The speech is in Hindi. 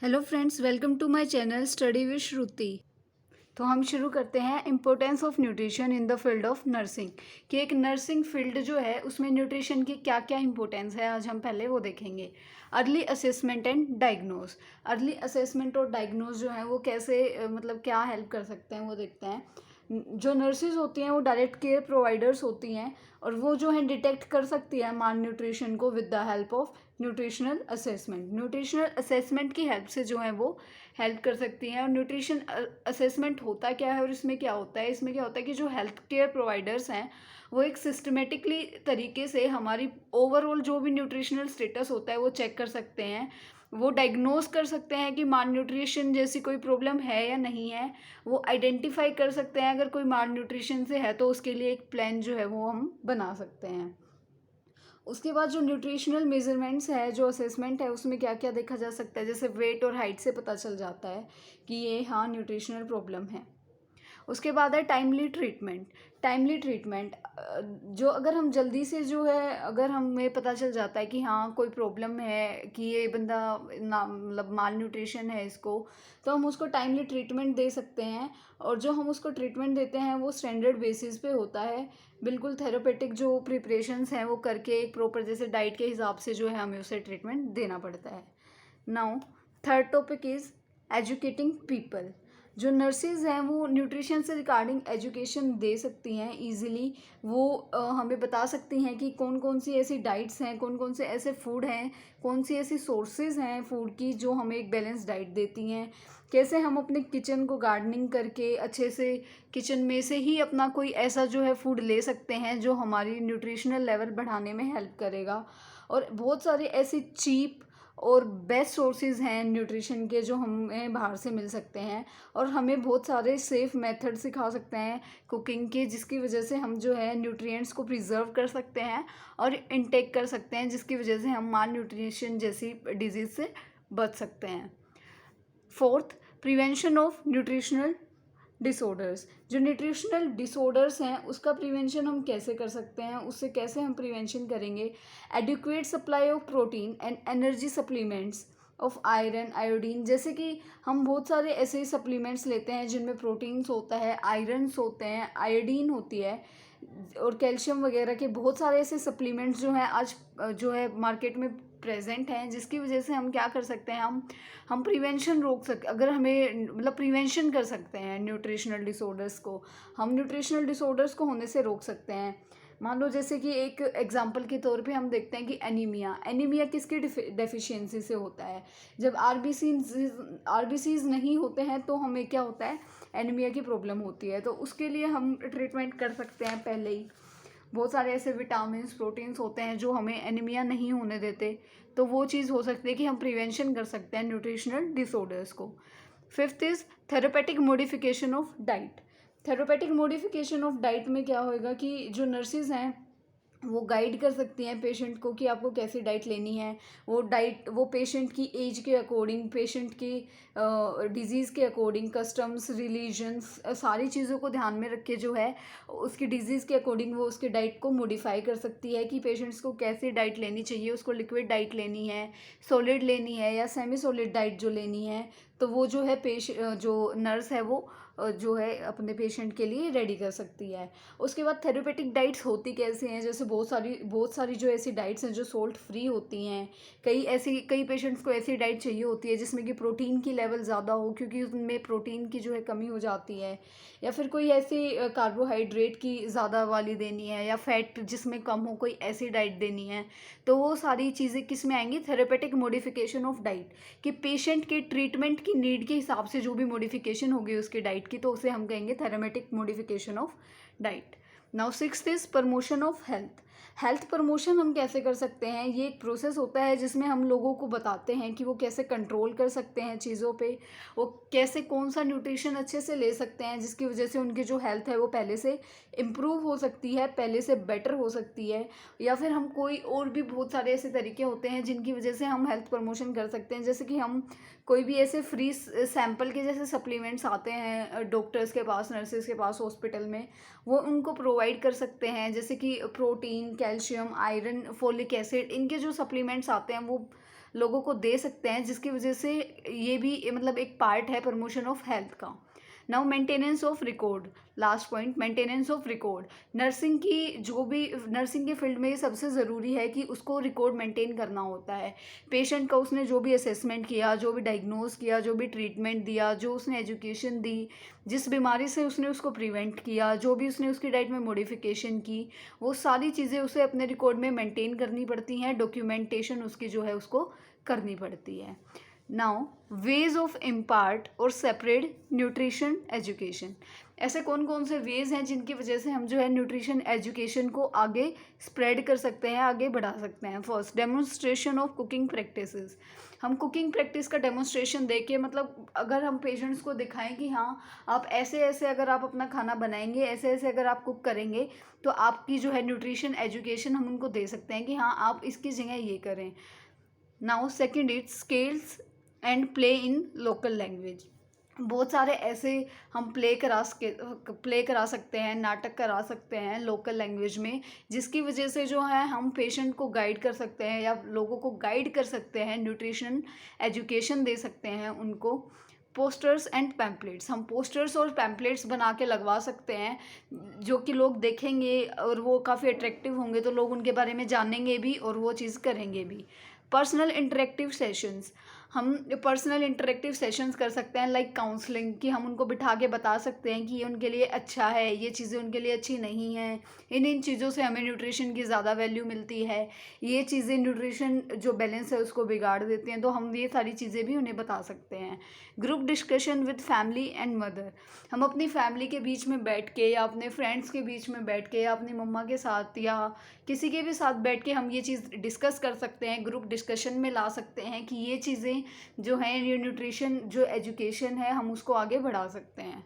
Hello friends, welcome to my channel study with Shruti. तो हम शुरू करते हैं importance of nutrition in the field of nursing कि एक नर्सिंग फील्ड जो है उसमें न्यूट्रिशन की क्या क्या इंपॉर्टेंस है। आज हम पहले वो देखेंगे। Early assessment and diagnose. Early assessment और डायग्नोज जो है वो कैसे मतलब क्या हेल्प कर सकते हैं वो देखते हैं। जो नर्सेज होती हैं वो डायरेक्ट केयर प्रोवाइडर्स होती हैं और वो जो है डिटेक्ट कर सकती है माल न्यूट्रिशन को with the help of nutritional assessment. Nutritional assessment की हेल्प से जो है वो हेल्प कर सकती हैं। और न्यूट्रिशन असेसमेंट होता क्या है और इसमें क्या होता है, इसमें क्या होता है कि जो हेल्थ केयर प्रोवाइडर्स हैं वो एक सिस्टमेटिकली तरीके से हमारी ओवरऑल जो भी न्यूट्रिशनल स्टेटस होता है वो चेक कर सकते हैं। वो डायग्नोज कर सकते हैं कि माल न्यूट्रिशन जैसी कोई प्रॉब्लम है या नहीं है। वो आइडेंटिफाई कर सकते हैं अगर कोई माल न्यूट्रिशन से है तो उसके लिए एक प्लान जो है वो हम बना सकते हैं। उसके बाद जो न्यूट्रिशनल मेजरमेंट्स है, जो असेसमेंट है, उसमें क्या क्या देखा जा सकता है। जैसे वेट और हाइट से पता चल जाता है कि ये हाँ न्यूट्रिशनल प्रॉब्लम है। उसके बाद है टाइमली ट्रीटमेंट। टाइमली ट्रीटमेंट जो अगर हम जल्दी से जो है अगर हमें पता चल जाता है कि हाँ कोई प्रॉब्लम है कि ये बंदा ना मतलब माल न्यूट्रिशन है इसको, तो हम उसको टाइमली ट्रीटमेंट दे सकते हैं। और जो हम उसको ट्रीटमेंट देते हैं वो स्टैंडर्ड बेसिस पे होता है। बिल्कुल थेरेपेटिक जो प्रिपरेशंस हैं वो करके एक प्रॉपर जैसे डाइट के हिसाब से जो है हमें उसे ट्रीटमेंट देना पड़ता है। Now third topic is educating people. जो नर्सेज हैं वो न्यूट्रिशन से रिगार्डिंग एजुकेशन दे सकती हैं ईजिली। वो हमें बता सकती हैं कि कौन कौन सी ऐसी डाइट्स हैं, कौन कौन से ऐसे फूड हैं, कौन सी ऐसी सोर्सेज हैं फूड की जो हमें एक बैलेंस डाइट देती हैं। कैसे हम अपने किचन को गार्डनिंग करके अच्छे से किचन में से ही अपना कोई ऐसा जो है फूड ले सकते हैं जो हमारी न्यूट्रिशनल लेवल बढ़ाने में हेल्प करेगा। और बहुत सारे ऐसी चीप और बेस्ट सोर्सेज हैं न्यूट्रिशन के जो हमें बाहर से मिल सकते हैं। और हमें बहुत सारे सेफ़ मेथड सिखा सकते हैं कुकिंग के, जिसकी वजह से हम जो है न्यूट्रिएंट्स को प्रिजर्व कर सकते हैं और इनटेक कर सकते हैं, जिसकी वजह से हम माल न्यूट्रिशन जैसी डिजीज़ से बच सकते हैं। Fourth, prevention of nutritional disorders. जो न्यूट्रिशनल डिसऑर्डर्स हैं उसका प्रिवेंशन हम कैसे कर सकते हैं, उससे कैसे हम प्रिवेंशन करेंगे। Adequate supply of protein and energy supplements of iron iodine. जैसे कि हम बहुत सारे ऐसे सप्लीमेंट्स लेते हैं जिनमें प्रोटीन्स होता है, आयरन्स होते हैं, आयोडीन होती है और कैल्शियम वगैरह के बहुत सारे ऐसे सप्लीमेंट्स जो हैं आज जो है मार्केट में प्रेजेंट हैं, जिसकी वजह से हम क्या कर सकते हैं, हम प्रिवेंशन रोक सक अगर हमें मतलब प्रिवेंशन कर सकते हैं न्यूट्रिशनल डिसऑर्डर्स को। हम न्यूट्रिशनल डिसऑर्डर्स को होने से रोक सकते हैं। मान लो जैसे कि एक एग्जांपल के तौर पे हम देखते हैं कि एनीमिया। एनीमिया किसकी डेफिशिएंसी से होता है। जब आरबीसीज नहीं होते हैं तो हमें क्या होता है, एनीमिया की प्रॉब्लम होती है। तो उसके लिए हम ट्रीटमेंट कर सकते हैं पहले ही। बहुत सारे ऐसे विटामिन प्रोटीन्स होते हैं जो हमें एनीमिया नहीं होने देते, तो वो चीज़ हो सकती है कि हम प्रिवेंशन कर सकते हैं न्यूट्रिशनल डिसऑर्डर्स को। Fifth is therapeutic modification of diet. Therapeutic modification of diet में क्या होएगा कि जो नर्सेज हैं वो गाइड कर सकती हैं पेशेंट को कि आपको कैसी डाइट लेनी है। वो पेशेंट की एज के अकॉर्डिंग, पेशेंट की डिज़ीज़ के अकॉर्डिंग, कस्टम्स, रिलीजन्स, सारी चीज़ों को ध्यान में रख के जो है उसकी डिज़ीज़ के अकॉर्डिंग वो उसकी डाइट को मॉडिफाई कर सकती है कि पेशेंट्स को कैसी डाइट लेनी चाहिए। उसको लिक्विड डाइट लेनी है, सॉलिड लेनी है या सेमी सॉलिड डाइट जो लेनी है, तो वो जो है जो नर्स है वो जो है अपने पेशेंट के लिए रेडी कर सकती है। उसके बाद थेरेपेटिक डाइट्स होती कैसे हैं, जैसे बहुत सारी जो ऐसी डाइट्स हैं जो सोल्ट फ्री होती हैं। कई पेशेंट्स को ऐसी डाइट चाहिए होती है जिसमें कि प्रोटीन की लेवल ज़्यादा हो, क्योंकि उनमें प्रोटीन की जो है कमी हो जाती है। या फिर कोई ऐसी कार्बोहाइड्रेट की ज़्यादा वाली देनी है या फैट जिसमें कम हो, कोई ऐसी डाइट देनी है। तो वो सारी चीज़ें किस में आएंगी, थेरेपेटिक मॉडिफिकेशन ऑफ डाइट। कि पेशेंट के ट्रीटमेंट की नीड के हिसाब से जो भी मॉडिफिकेशन होगी उसकी डाइट की, तो उसे हम कहेंगे therapeutic modification of diet. Now sixth is promotion of health. Health promotion हम कैसे कर सकते हैं, ये एक प्रोसेस होता है जिसमें हम लोगों को बताते हैं कि वो कैसे कंट्रोल कर सकते हैं चीज़ों पे, वो कैसे कौन सा न्यूट्रिशन अच्छे से ले सकते हैं जिसकी वजह से उनकी जो हेल्थ है वो पहले से इम्प्रूव हो सकती है, पहले से बेटर हो सकती है। या फिर हम कोई और भी बहुत सारे ऐसे तरीके होते हैं जिनकी वजह से हम हेल्थ प्रमोशन कर सकते हैं। जैसे कि हम कोई भी ऐसे फ्री सैंपल के जैसे सप्लीमेंट्स आते हैं डॉक्टर्स के पास, नर्सेज के पास, हॉस्पिटल में, वो उनको प्रोवाइड कर सकते हैं। जैसे कि protein, calcium, iron, folic acid, इनके जो सप्लीमेंट्स आते हैं वो लोगों को दे सकते हैं, जिसकी वजह से ये भी मतलब एक पार्ट है प्रमोशन ऑफ हेल्थ का। Now maintenance of record, last point maintenance of record. Nursing की जो भी नर्सिंग के फील्ड में ये सबसे ज़रूरी है कि उसको रिकॉर्ड मेंटेन करना होता है। पेशेंट का उसने जो भी असेसमेंट किया, जो भी डायग्नोज किया, जो भी ट्रीटमेंट दिया, जो उसने एजुकेशन दी, जिस बीमारी से उसने उसको प्रिवेंट किया, जो भी उसने उसकी डाइट में मॉडिफिकेशन की, वो सारी चीज़ें उसे अपने रिकॉर्ड में मेंटेन करनी पड़ती हैं। डॉक्यूमेंटेशन उसकी जो है उसको करनी पड़ती है। नाउ वेज ऑफ इम्पार्ट और सेपरेट न्यूट्रिशन एजुकेशन। ऐसे कौन कौन से वेज हैं जिनकी वजह से हम जो है न्यूट्रिशन एजुकेशन को आगे स्प्रेड कर सकते हैं, आगे बढ़ा सकते हैं। First, demonstration of cooking practices. हम कुकिंग प्रैक्टिस का डेमोन्स्ट्रेशन दे के, मतलब अगर हम पेशेंट्स को दिखाएं कि हाँ आप ऐसे ऐसे अगर आप अपना खाना बनाएंगे, ऐसे ऐसे अगर आप कुक करेंगे, तो आपकी जो है न्यूट्रिशन एजुकेशन हम उनको दे सकते हैं कि हाँ आप इसकी जगह ये करें। Now second, it's scales and play in local language. बहुत सारे ऐसे हम प्ले करा सकते हैं, नाटक करा सकते हैं लोकल लैंग्वेज में, जिसकी वजह से जो है हम पेशेंट को गाइड कर सकते हैं या लोगों को गाइड कर सकते हैं, न्यूट्रिशन एजुकेशन दे सकते हैं उनको। पोस्टर्स एंड पैम्पलेट्स, हम पोस्टर्स और पैम्पलेट्स बना के लगवा सकते हैं जो कि लोग देखेंगे और वो काफ़ी अट्रैक्टिव होंगे, तो लोग उनके बारे में जानेंगे भी और वो चीज़ करेंगे भी। पर्सनल इंटरेक्टिव सेशंस, हम पर्सनल इंटरेक्टिव सेशंस कर सकते हैं, लाइक काउंसलिंग, कि हम उनको बिठा के बता सकते हैं कि ये उनके लिए अच्छा है, ये चीज़ें उनके लिए अच्छी नहीं हैं, इन चीज़ों से हमें न्यूट्रिशन की ज़्यादा वैल्यू मिलती है, ये चीज़ें न्यूट्रिशन जो बैलेंस है उसको बिगाड़ देती हैं, तो हम ये सारी चीज़ें भी उन्हें बता सकते हैं। Group discussion with family and mother, हम अपनी फैमिली के बीच में बैठ के या अपने फ्रेंड्स के बीच में बैठ के या अपनी मम्मा के साथ या किसी के भी साथ बैठ के हम ये चीज़ डिस्कस कर सकते हैं, ग्रुप डिस्कशन में ला सकते हैं कि ये चीज़ें जो हैं, ये न्यूट्रिशन जो एजुकेशन है हम उसको आगे बढ़ा सकते हैं।